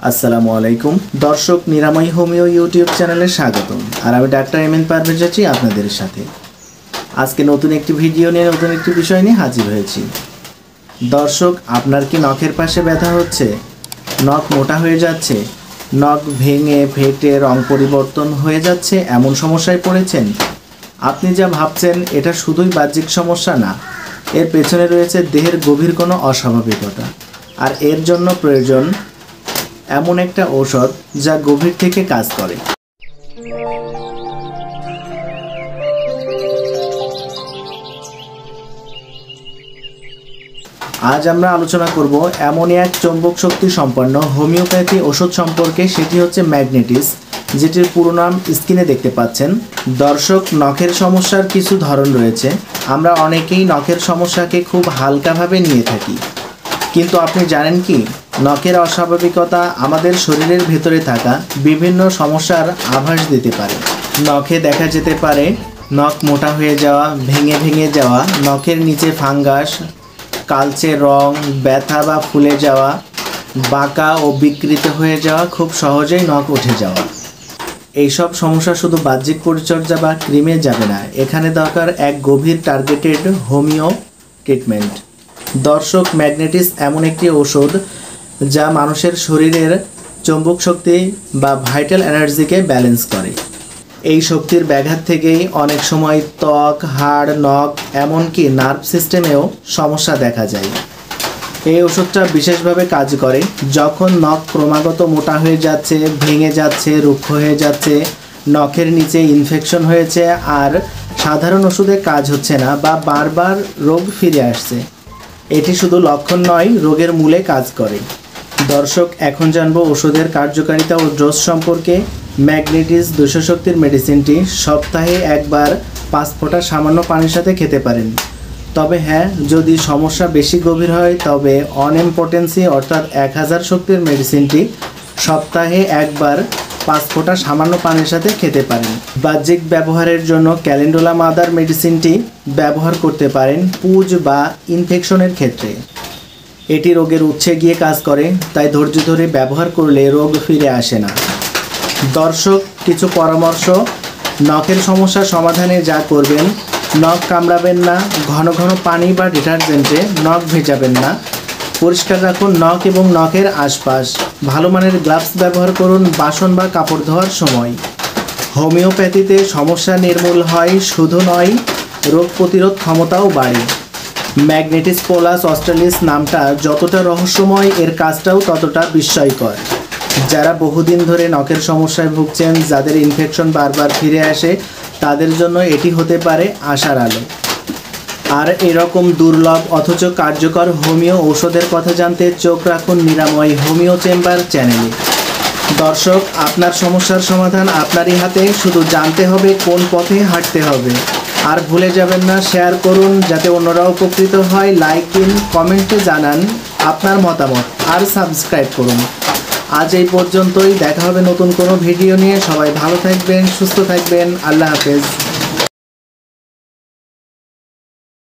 আসসালামু আলাইকুম দর্শক, নিরাময় হোমিও ইউটিউব চ্যানেলে স্বাগতম। আর আমি ডাক্তার এমএন পারভেজ আছি আপনাদের সাথে। আজকে নতুন একটি ভিডিও নিয়ে নতুন একটি বিষয় নিয়ে হাজির হয়েছি। দর্শক, আপনার কি নখের পাশে ব্যথা হচ্ছে? নখ মোটা হয়ে যাচ্ছে, নখ ভেঙে ফেটে রং পরিবর্তন হয়ে যাচ্ছে, এমন সমস্যায় পড়েছেন? আপনি যা ভাবছেন এটা শুধুই বাহ্যিক সমস্যা না, এর পেছনে রয়েছে দেহের গভীর কোনো অস্বাভাবিকতা। আর এর জন্য প্রয়োজন এমন একটা ঔষধ যা গভীর থেকে কাজ করে। আজ আমরা আলোচনা করব এমনই এক চৌম্বক শক্তি সম্পন্ন হোমিওপ্যাথি ওষুধ সম্পর্কে। সেটি হচ্ছে ম্যাগনেটিস, যেটির পুরো নাম স্ক্রিনে দেখতে পাচ্ছেন। দর্শক, নখের সমস্যার কিছু ধরন রয়েছে। আমরা অনেকেই নখের সমস্যাকে খুব হালকাভাবে নিয়ে থাকি, কিন্তু আপনি জানেন কি, নখের অস্বাভাবিকতা আমাদের শরীরের ভেতরে থাকা বিভিন্ন সমস্যার আভাস দিতে পারে। নখে দেখা যেতে পারে নখ মোটা হয়ে যাওয়া, ভেঙে ভেঙে যাওয়া, নখের নিচে ফাঙ্গাস, কালচে রং, ব্যথা বা ফুলে যাওয়া, বাঁকা ও বিকৃত হয়ে যাওয়া, খুব সহজেই নখ উঠে যাওয়া। এইসব সমস্যা শুধু বাহ্যিক পরিচর্যা বা ক্রিমে যাবে না, এখানে দরকার এক গভীর টার্গেটেড হোমিও ট্রিটমেন্ট। দর্শক, ম্যাগনেটিস এমন একটি ঔষধ যা মানুষের শরীরের চৌম্বক শক্তি বা ভাইটাল এনার্জিকে ব্যালেন্স করে। এই শক্তির ব্যাঘাত থেকেই অনেক সময় ত্বক, হাড়, নখ, এমনকি নার্ভ সিস্টেমেও সমস্যা দেখা যায়। এই ওষুধটা বিশেষভাবে কাজ করে যখন নখ ক্রমাগত মোটা হয়ে যাচ্ছে, ভেঙে যাচ্ছে, রুক্ষ হয়ে যাচ্ছে, নখের নিচে ইনফেকশন হয়েছে আর সাধারণ ওষুধে কাজ হচ্ছে না, বা বারবার রোগ ফিরে আসছে। এটি শুধু লক্ষণ নয়, রোগের মূলে কাজ করে। দর্শক, এখন জানবো ওষুধের কার্যকারিতা ও ডোজ সম্পর্কে। ম্যাগনেটিস 200 শক্তির মেডিসিনটি সপ্তাহে একবার 5 ফোঁটা সামান্য পানির সাথে খেতে পারেন। তবে হ্যাঁ, যদি সমস্যা বেশি গভীর হয় তবে অনএমপোটেন্সি অর্থাৎ 1000 শক্তির মেডিসিনটি সপ্তাহে একবার 5 ফোঁটা সামান্য পানির সাথে খেতে পারেন। বাহ্যিক ব্যবহারের জন্য ক্যালেন্ডুলা মাদার মেডিসিনটি ব্যবহার করতে পারেন পুজ বা ইনফেকশনের ক্ষেত্রে। এটি রোগের উৎসে গিয়ে কাজ করে, তাই ধৈর্য ধরে ব্যবহার করলে রোগ ফিরে আসে না। দর্শক, কিছু পরামর্শ। নখের সমস্যা সমাধানে যা করবেন: নখ কামড়াবেন না, ঘন ঘন পানি বা ডিটারজেন্টে নখ ভেজাবেন না, পরিষ্কার রাখুন নখ এবং নখের আশপাশ, ভালো মানের গ্লাভস ব্যবহার করুন বাসন বা কাপড় ধোয়ার সময়। হোমিওপ্যাথিতে সমস্যা নির্মূল হয়, শুধু নয়, রোগ প্রতিরোধ ক্ষমতাও বাড়ে। ম্যাগনেটিস পোলাস অস্ট্রালিস নামটা যতটা রহস্যময়, এর কাজটাও ততটা বিস্ময়কর। যারা বহুদিন ধরে নখের সমস্যায় ভুগছেন, যাদের ইনফেকশন বারবার ফিরে আসে, তাদের জন্য এটি হতে পারে আশার আলো। আর এরকম দুর্লভ অথচ কার্যকর হোমিও ঔষধের কথা জানতে চোখ রাখুন নিরাময় হোমিও চেম্বার চ্যানেলে। দর্শক, আপনার সমস্যার সমাধান আপনারই হাতে, শুধু জানতে হবে কোন পথে হাঁটতে হবে। আর ভুলে যাবেন না, শেয়ার করুন যাতে অন্যরা উপকৃত হয়, লাইক দিন, কমেন্টে জানান আপনার মতামত, আর সাবস্ক্রাইব করুন। আজ এই পর্যন্তই, দেখা হবে নতুন কোনো ভিডিও নিয়ে। সবাই ভালো থাকবেন, সুস্থ থাকবেন। আল্লাহ হাফেজ।